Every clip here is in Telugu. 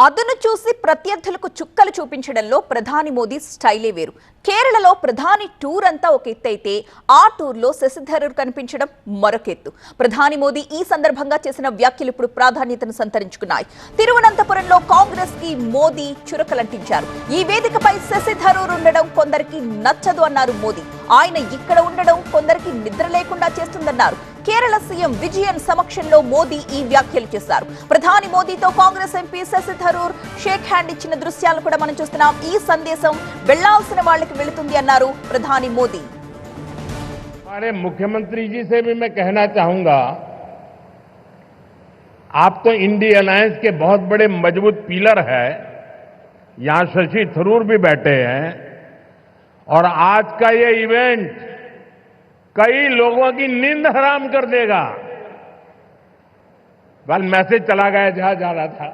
అదను చూసి ప్రత్యర్థులకు చుక్కలు చూపించడంలో ప్రధాని మోదీ స్టైలే వేరు. కేరళలో ప్రధాని టూర్ అంతా ఒక ఎత్తైతే ఆ టూర్లో శశిథరూర్ కనిపించడం మరొక ఎత్తు. ప్రధాని మోదీ ఈ సందర్భంగా చేసిన వ్యాఖ్యలు ఇప్పుడు ప్రాధాన్యతను సంతరించుకున్నాయి. తిరువనంతపురంలో కాంగ్రెస్ కి మోదీ చురకలంటించారు. ఈ వేదికపై శశిథరూర్ ఉండడం కొందరికి నచ్చదు అన్నారు మోదీ. ఆయన ఇక్కడ ఉండడం కొందరికి నిద్ర లేకుండా చేస్తుందన్నారు. కేరళ సీఎం విజయన్ సమక్షంలో మోదీ ఈ వ్యాఖ్యలు చేశారు. ప్రధాని మోదీతో Congress MP Shashi Tharoor shake hand ఇచ్చిన దృశ్యాలు కూడా మనం చూస్తున్నాం. ఈ సందేశం వెళ్లాల్సిన వాళ్ళకి వెళుతుంది అన్నారు ప్రధాని మోదీ. हमारे मुख्यमंत्री जी से भी मैं कहना चाहूंगा, आप तो इंडी अलायंस के बहुत बड़े मजबूत पिलर है। यहां शशि थरूर भी बैठे हैं और आज का ये इवेंट कई लोगों की नींद हराम कर देगा। वेल, मैसेज चला गया जहां जा रहा था।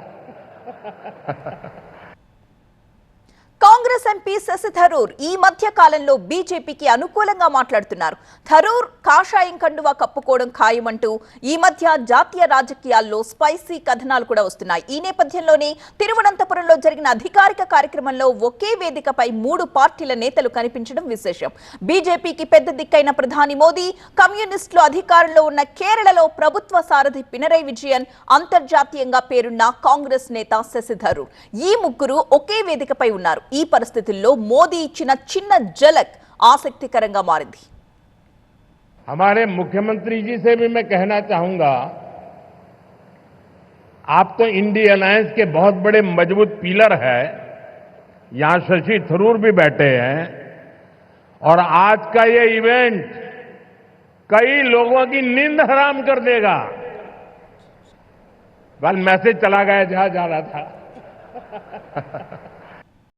కాంగ్రెస్ ఎంపీ శశిథరూర్ ఈ మధ్య కాలంలో బీజేపీకి అనుకూలంగా మాట్లాడుతున్నారు. థరూర్ కాషాయం కండువా కప్పుకోవడం ఖాయమంటూ ఈ మధ్య జాతీయ రాజకీయాల్లో స్పైసీ కథనాలు కూడా వస్తున్నాయి. ఈ నేపథ్యంలోనే తిరువనంతపురంలో జరిగిన అధికారిక కార్యక్రమంలో ఒకే వేదికపై 3 పార్టీల నేతలు కనిపించడం విశేషం. బీజేపీకి పెద్ద దిక్కైన ప్రధాని మోదీ, కమ్యూనిస్టులు అధికారంలో ఉన్న కేరళలో ప్రభుత్వ సారథి పినరై విజయన్, అంతర్జాతీయంగా పేరున్న కాంగ్రెస్ నేత శశిథరూర్ ఈ ముగ్గురు ఒకే వేదికపై ఉన్నారు. ఈ పరిస్థితుల్లో మోదీ ఇచ్చిన చిన్న झलक ఆసక్తికరంగా మారింది. हमारे मुख्यमंत्री जी से भी मैं कहना चाहूंगा, आप तो इंडी अलायंस के बहुत बड़े मजबूत पिलर है। यहां शशि थरूर भी बैठे हैं और आज का ये इवेंट कई लोगों की नींद हराम कर देगा। वेल, मैसेज चला गया जहां जा रहा था।